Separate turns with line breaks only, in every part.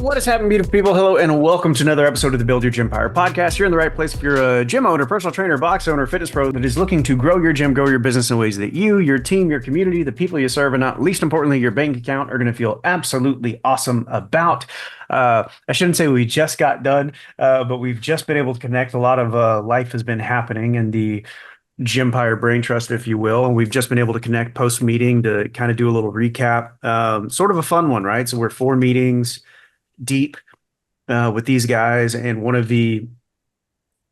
What is happening, beautiful people? Hello, and welcome to another episode of the Build Your Gympire podcast. You're in the right place if you're a gym owner, personal trainer, box owner, fitness pro that is looking to grow your gym, grow your business in ways that you, your team, your community, the people you serve, and not least importantly, your bank account are going to feel absolutely awesome about. I shouldn't say we just got done, but we've just been able to connect. A lot of life has been happening in the Gympire brain trust, if you will. And we've just been able to connect post meeting to kind of do a little recap. Sort of a fun one, right? So we're 4 meetings deep with these guys, and one of the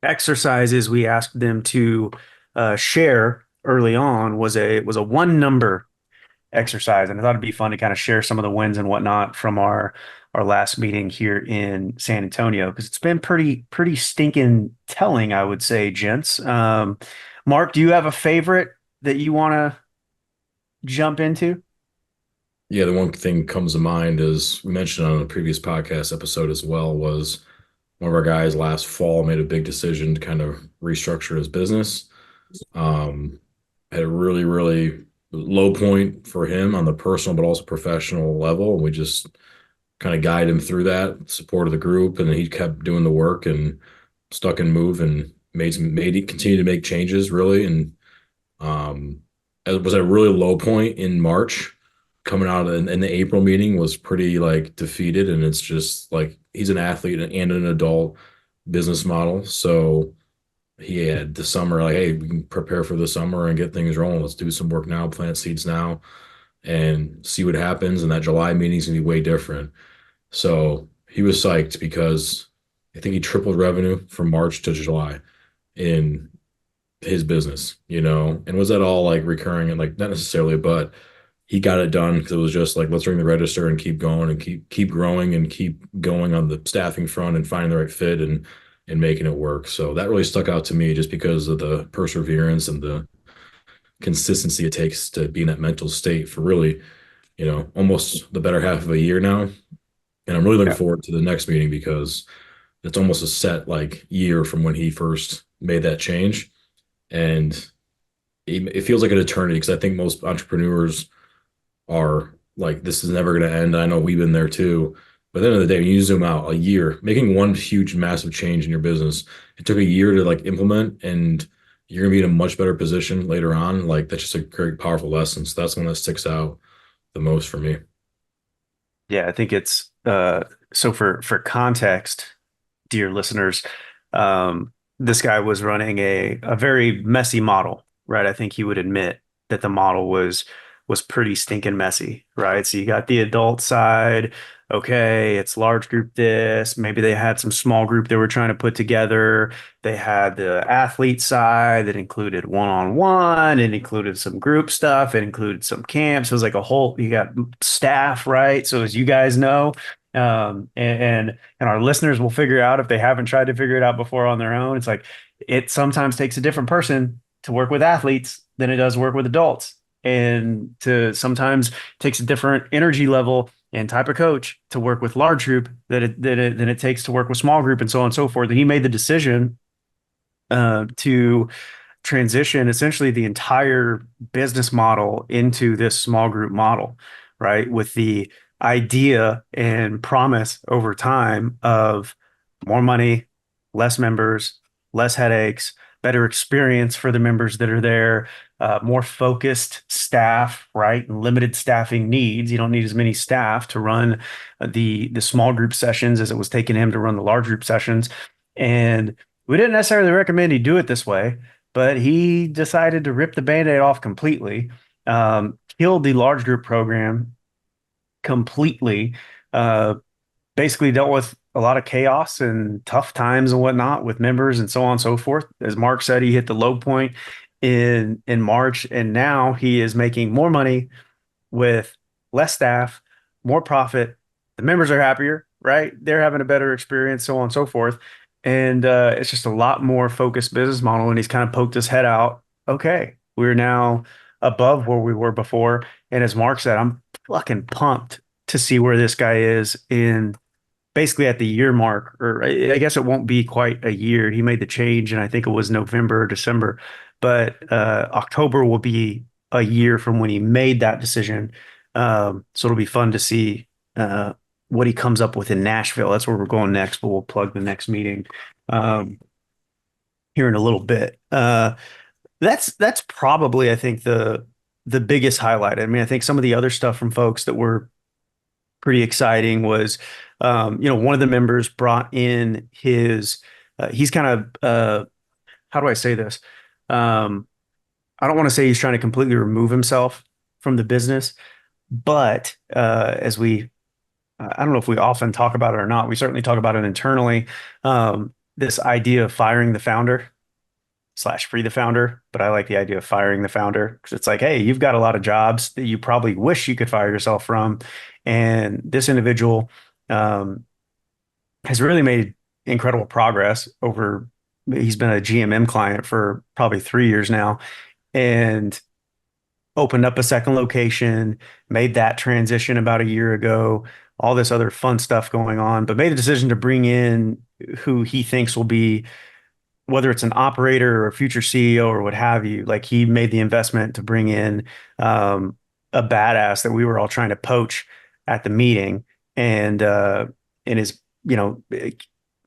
exercises we asked them to share early on was a one number exercise, and I thought it'd be fun to kind of share some of the wins and whatnot from our last meeting here in San Antonio, because it's been pretty stinking telling, I would say, gents. Mark, do you have a favorite that you want to jump into?
Yeah, the one thing comes to mind is we mentioned on a previous podcast episode as well was one of our guys last fall made a big decision to kind of restructure his business. Had a really low point for him on the personal but also professional level. And we just kind of guided him through that, supported the group, and he kept doing the work and stuck and move and made it continue to make changes really. And it was at a really low point in March. Coming out in the April meeting was pretty like defeated, and it's just like he's an athlete and an adult business model. So he had the summer like, hey, we can prepare for the summer and get things rolling. Let's do some work now, plant seeds now, and see what happens. And that July meeting's gonna be way different. So he was psyched because I think he tripled revenue from March to July in his business, and was that all like recurring and like not necessarily, but he got it done because it was just like, let's ring the register and keep going and keep growing and keep going on the staffing front and finding the right fit and making it work. So that really stuck out to me just because of the perseverance and the consistency it takes to be in that mental state for really, almost the better half of a year now. And I'm really looking
Yeah.
forward to the next meeting because it's almost a set like year from when he first made that change. And it feels like an eternity because I think most entrepreneurs are like, this is never going to end. I know we've been there too. But at the end of the day, when you zoom out a year, making one huge, massive change in your business, it took a year to like implement, and you're going to be in a much better position later on. Like, that's just a very powerful lesson. So that's one that sticks out the most for me.
Yeah, I think it's so for context, dear listeners, this guy was running a very messy model, right? I think he would admit that the model was pretty stinking messy, right? So you got the adult side. Okay, it's large group this. Maybe they had some small group they were trying to put together. They had the athlete side that included one-on-one. It included some group stuff. It included some camps. It was like a whole, you got staff, right? So as you guys know, and our listeners will figure out if they haven't tried to figure it out before on their own. It's like it sometimes takes a different person to work with athletes than it does work with adults, and to sometimes takes a different energy level and type of coach to work with large group than it takes to work with small group, and so on and so forth. And he made the decision to transition essentially the entire business model into this small group model, right? With the idea and promise over time of more money, less members, less headaches, better experience for the members that are there, more focused staff, right? And limited staffing needs. You don't need as many staff to run the small group sessions as it was taking him to run the large group sessions. And we didn't necessarily recommend he do it this way, but he decided to rip the Band-Aid off completely, killed the large group program completely, uh, basically dealt with a lot of chaos and tough times and whatnot with members and so on and so forth. As Mark said, he hit the low point in March, and now he is making more money with less staff, more profit. The members are happier, right? They're having a better experience, so on and so forth. And it's just a lot more focused business model. And he's kind of poked his head out. Okay, we're now above where we were before. And as Mark said, I'm fucking pumped to see where this guy is in basically at the year mark, or I guess it won't be quite a year. He made the change, and I think it was November or December, but October will be a year from when he made that decision. So it'll be fun to see what he comes up with in Nashville. That's where we're going next, but we'll plug the next meeting um, here in a little bit. That's probably, I think, the biggest highlight. I mean, I think some of the other stuff from folks that were pretty exciting was, one of the members brought in he's kind of, how do I say this? Um, I don't want to say he's trying to completely remove himself from the business, but as I don't know if we often talk about it or not. We certainly talk about it internally. This idea of firing the founder slash free the founder, but I like the idea of firing the founder because it's like, hey, you've got a lot of jobs that you probably wish you could fire yourself from, and this individual um, has really made incredible progress over. He's been a GMM client for probably 3 years now, and opened up a second location, made that transition about a year ago, all this other fun stuff going on, but made a decision to bring in who he thinks will be, whether it's an operator or a future CEO or what have you. Like he made the investment to bring in a badass that we were all trying to poach at the meeting, and is, you know,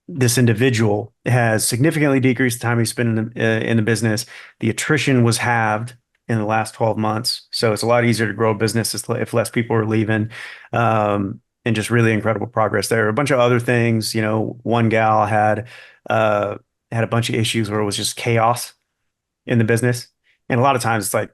this individual has significantly decreased the time he spent in the business. The attrition was halved in the last 12 months. So it's a lot easier to grow a business if less people are leaving. And just really incredible progress there. A bunch of other things, one gal uh, had a bunch of issues where it was just chaos in the business. And a lot of times it's like,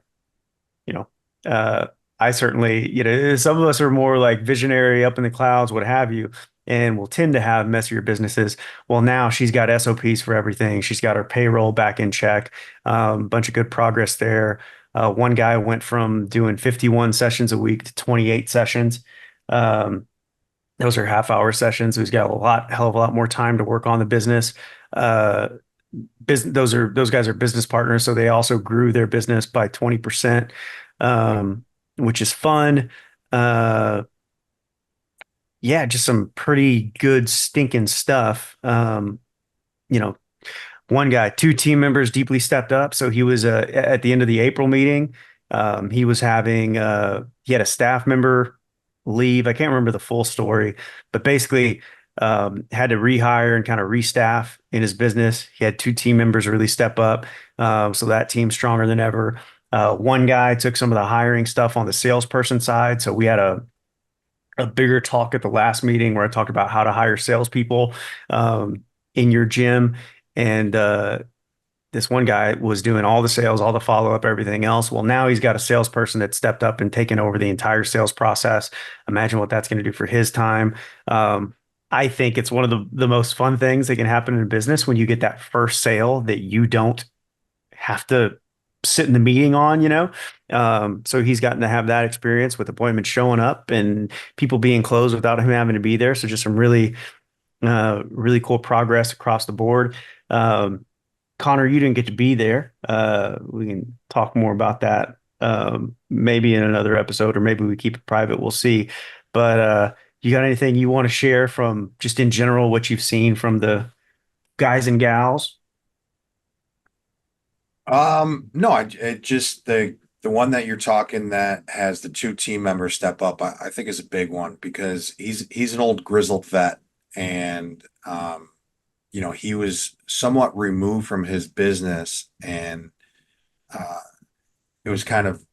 you know, uh, I certainly, some of us are more like visionary up in the clouds, what have you, and will tend to have messier businesses. Well, now she's got SOPs for everything. She's got her payroll back in check. Bunch of good progress there. One guy went from doing 51 sessions a week to 28 sessions. Um, those are half-hour sessions. He's got hell of a lot more time to work on the business. Uh, those guys are business partners, so they also grew their business by 20%, which is fun. Uh, yeah, just some pretty good stinking stuff. You know, one guy, two team members deeply stepped up. So he was at the end of the April meeting. He had a staff member leave. I can't remember the full story, but basically had to rehire and kind of restaff in his business. He had two team members really step up. So that team's stronger than ever. One guy took some of the hiring stuff on the salesperson side. So we had a bigger talk at the last meeting where I talked about how to hire salespeople in your gym. And this one guy was doing all the sales, all the follow up, everything else. Well, now he's got a salesperson that stepped up and taken over the entire sales process. Imagine what that's going to do for his time. I think it's one of the most fun things that can happen in business when you get that first sale that you don't have to sit in the meeting on. So he's gotten to have that experience with appointments showing up and people being closed without him having to be there. So just some really cool progress across the board. Connor, you didn't get to be there. We can talk more about that maybe in another episode, or maybe we keep it private. We'll see. But you got anything you want to share from just in general what you've seen from the guys and gals?
No, it just the one that you're talking that has the two team members step up, I think is a big one because he's an old grizzled vet and he was somewhat removed from his business and uh it was kind of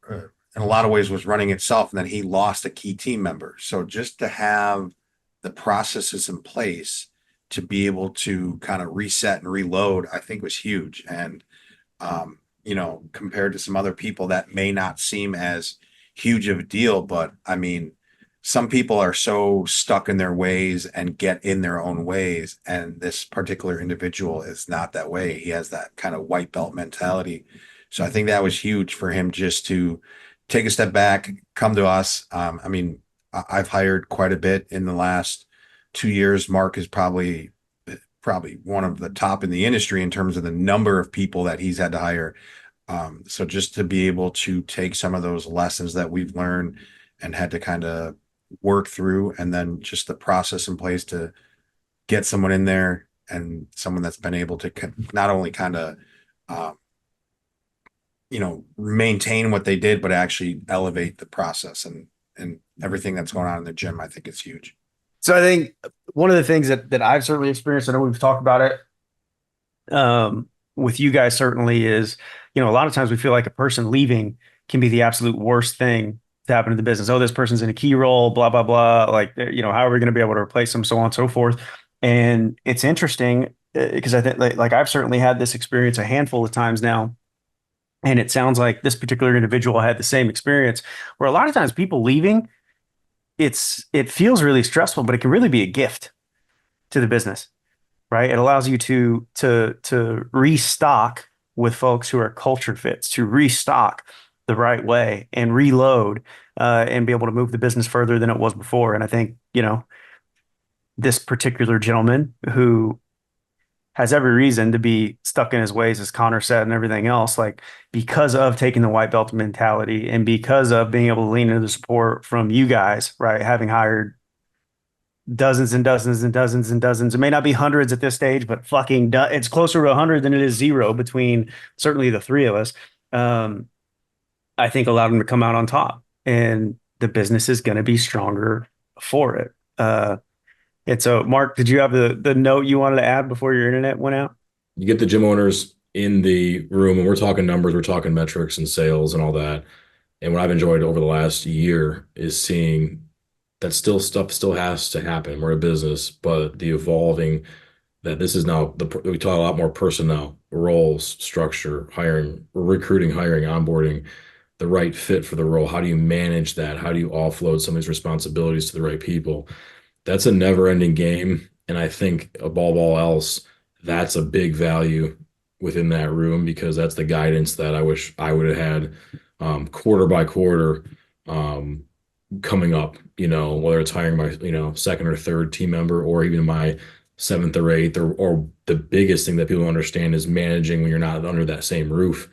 in a lot of ways was running itself and then he lost a key team member. So just to have the processes in place to be able to kind of reset and reload, I think was huge. And compared to some other people, that may not seem as huge of a deal, but I mean, some people are so stuck in their ways and get in their own ways. And this particular individual is not that way. He has that kind of white belt mentality. So I think that was huge for him just to take a step back, come to us. I mean, I've hired quite a bit in the last 2 years. Mark is probably one of the top in the industry in terms of the number of people that he's had to hire. So just to be able to take some of those lessons that we've learned and had to kind of work through, and then just the process in place to get someone in there and someone that's been able to not only kind of, um, maintain what they did, but actually elevate the process and everything that's going on in the gym, I think is huge.
So I think one of the things that I've certainly experienced, I know we've talked about it with you guys certainly is, a lot of times we feel like a person leaving can be the absolute worst thing to happen to the business. Oh, this person's in a key role, blah, blah, blah. Like, how are we going to be able to replace them, so on and so forth. And it's interesting because I think like I've certainly had this experience a handful of times now. And it sounds like this particular individual had the same experience where a lot of times people leaving, it feels really stressful, but it can really be a gift to the business, right? It allows you to restock with folks who are culture fits, to restock the right way and reload and be able to move the business further than it was before. And I think, this particular gentleman who has every reason to be stuck in his ways, as Connor said, and everything else, like because of taking the white belt mentality and because of being able to lean into the support from you guys, right? Having hired dozens and dozens and dozens and dozens. It may not be hundreds at this stage, but it's closer to 100 than it is zero between certainly the three of us. Um, I think allowed him to come out on top, and the business is going to be stronger for it. And so, Mark, did you have the note you wanted to add before your internet went out?
You get the gym owners in the room, and we're talking numbers, we're talking metrics and sales and all that. And what I've enjoyed over the last year is seeing that still stuff still has to happen. We're a business, but the evolving that this is now we talk a lot more personnel, roles, structure, hiring, recruiting, hiring, onboarding, the right fit for the role. How do you manage that? How do you offload some of these responsibilities to the right people? That's a never-ending game. And I think above all else, that's a big value within that room because that's the guidance that I wish I would have had quarter by quarter coming up, whether it's hiring my, second or third team member or even my seventh or eighth, or the biggest thing that people understand is managing when you're not under that same roof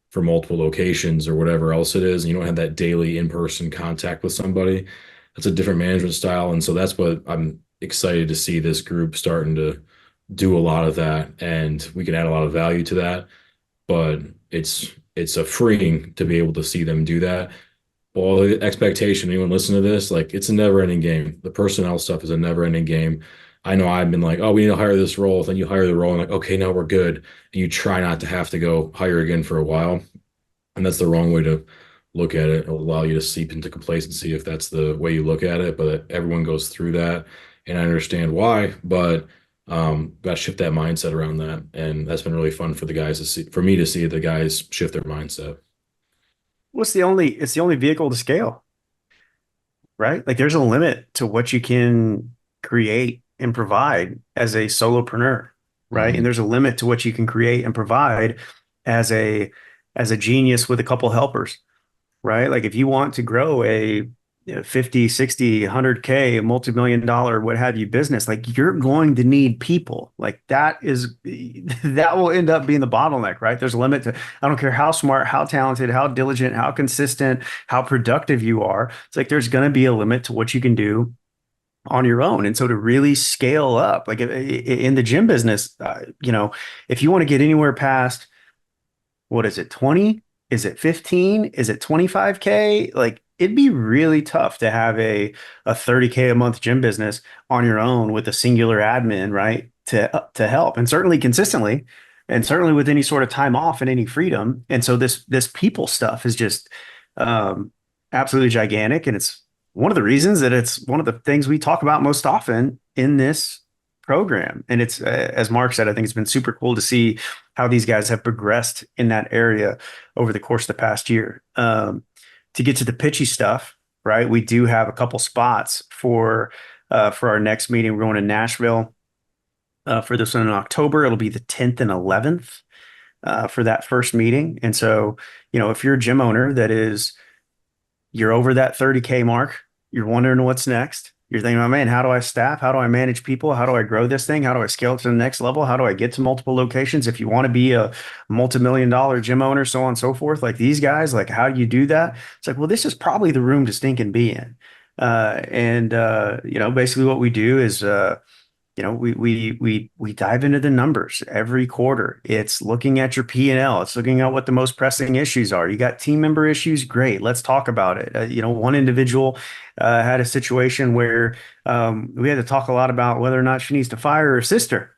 for multiple locations or whatever else it is, and you don't have that daily in-person contact with somebody. That's a different management style. And so that's what I'm excited to see this group starting to do a lot of that. And we can add a lot of value to that. But it's a freeing to be able to see them do that. Well, the expectation, anyone listen to this, like it's a never ending game. The personnel stuff is a never ending game. I know I've been like, oh, we need to hire this role. Then you hire the role and like, okay, no, we're good. And you try not to have to go hire again for a while. And that's the wrong way to look at it. It'll allow you to seep into complacency if that's the way you look at it. But everyone goes through that. And I understand why, but got to shift that mindset around that. And that's been really fun for the guys to see, for me to see the guys shift their mindset.
It's the only vehicle to scale, right? Like there's a limit to what you can create and provide as a solopreneur, right? And
Mhm.
there's a limit to what you can create and provide as a genius with a couple helpers, right? Like if you want to grow a 50, 60, 100K, multi-million dollar, what have you business, like you're going to need people. Like that will end up being the bottleneck, right? There's a limit to, I don't care how smart, how talented, how diligent, how consistent, how productive you are. It's like there's going to be a limit to what you can do on your own. And so to really scale up, like in the gym business, if you want to get anywhere past what is it, 20? Is it 15? Is it 25K? Like it'd be really tough to have a 30K a month gym business on your own with a singular admin, right? To help and certainly consistently and certainly with any sort of time off and any freedom. And so this people stuff is just um absolutely gigantic. And it's one of the reasons that it's one of the things we talk about most often in this program. And it's as Mark said, I think it's been super cool to see how these guys have progressed in that area over the course of the past year. To get to the pitchy stuff, right? We do have a couple spots for our next meeting. We're going to Nashville for this one in October. It'll be the 10th and 11th for that first meeting. And so, if you're a gym owner you're over that 30K mark, you're wondering what's next. You're thinking, oh man, how do I staff? How do I manage people? How do I grow this thing? How do I scale it to the next level? How do I get to multiple locations? If you want to be a multi-million dollar gym owner, so on and so forth, like these guys, like how do you do that? It's like, well, this is probably the room to stink and be in. Basically what we do is we dive into the numbers every quarter. It's looking at your P&L. It's looking at what the most pressing issues are. You got team member issues, great. Let's talk about it. One individual had a situation where we had to talk a lot about whether or not she needs to fire her sister.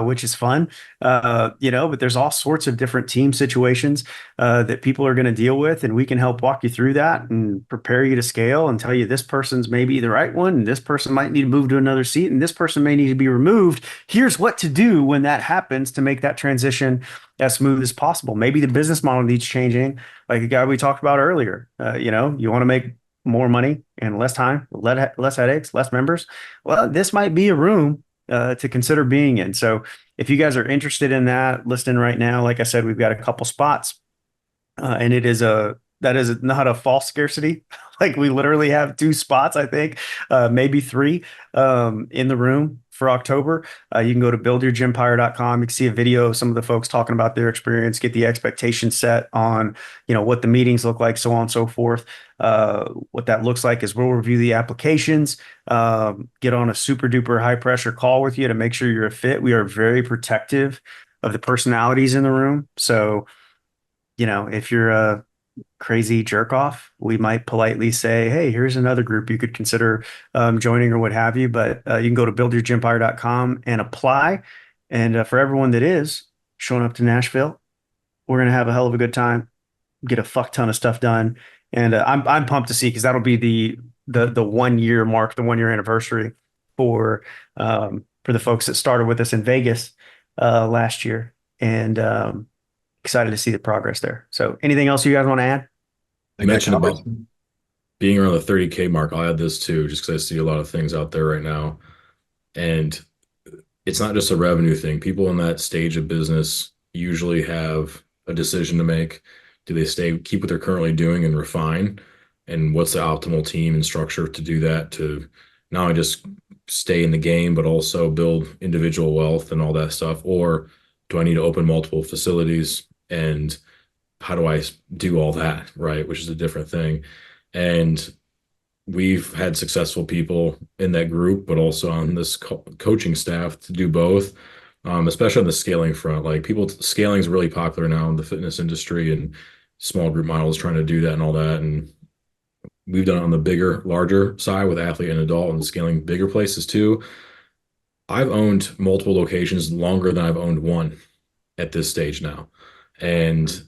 Which is fun, but there's all sorts of different team situations that people are going to deal with, and we can help walk you through that and prepare you to scale and tell you this person's maybe the right one, and this person might need to move to another seat, and this person may need to be removed. Here's what to do when that happens to make that transition as smooth as possible. Maybe the business model needs changing, like the guy we talked about earlier. You want to make more money and less time, less headaches, less members. Well, this might be a room to consider being in. So if you guys are interested in that, listening right now, like I said, we've got a couple spots, and that is not a false scarcity. Like we literally have 2 spots, I think, maybe 3 in the room for October. You can go to buildyourgympire.com. You can see a video of some of the folks talking about their experience, get the expectation set on, what the meetings look like, so on and so forth. What that looks like is we'll review the applications, get on a super duper high pressure call with you to make sure you're a fit. We are very protective of the personalities in the room. So, if you're a crazy jerk off, we might politely say, hey, here's another group you could consider joining or what have you. But you can go to buildyourgympire.com and apply. And for everyone that is showing up to Nashville, we're going to have a hell of a good time, get a fuck ton of stuff done. And I'm pumped to see, because that'll be the 1 year mark, the 1 year anniversary for the folks that started with us in Vegas last year. And excited to see the progress there. So anything else you guys want to add?
You mentioned about being around the 30K mark. I'll add this too, just because I see a lot of things out there right now. And it's not just a revenue thing. People in that stage of business usually have a decision to make. Do they keep what they're currently doing and refine? And what's the optimal team and structure to do that, to not only just stay in the game, but also build individual wealth and all that stuff? Or do I need to open multiple facilities? And how do I do all that, right? Which is a different thing. And we've had successful people in that group, but also on this coaching staff to do both, especially on the scaling front. Like scaling is really popular now in the fitness industry, and small group models trying to do that and all that. And we've done it on the larger side with athlete and adult, and scaling bigger places too. I've owned multiple locations longer than I've owned one at this stage now. And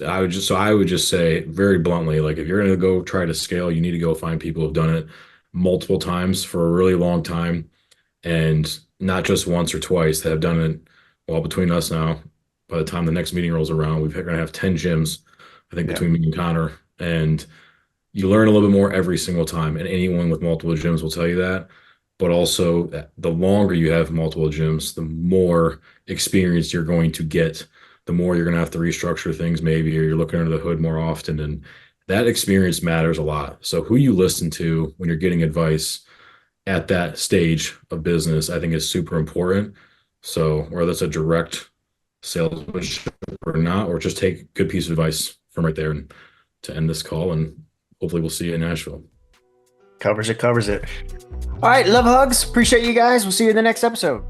I would just say very bluntly, like if you're going to go try to scale, you need to go find people who've done it multiple times for a really long time, and not just once or twice, that have done it. Well, between us now, by the time the next meeting rolls around, we're going to have 10 gyms, I think, between me and Connor. And you learn a little bit more every single time. And anyone with multiple gyms will tell you that. But also, the longer you have multiple gyms, the more experience you're going to get, the more you're going to have to restructure things maybe, or you're looking under the hood more often. And that experience matters a lot. So who you listen to when you're getting advice at that stage of business, I think is super important. So whether that's a direct salesmanship or not, or just take a good piece of advice from right there and to end this call. And hopefully we'll see you in Nashville.
Covers it. All right. Love hugs. Appreciate you guys. We'll see you in the next episode.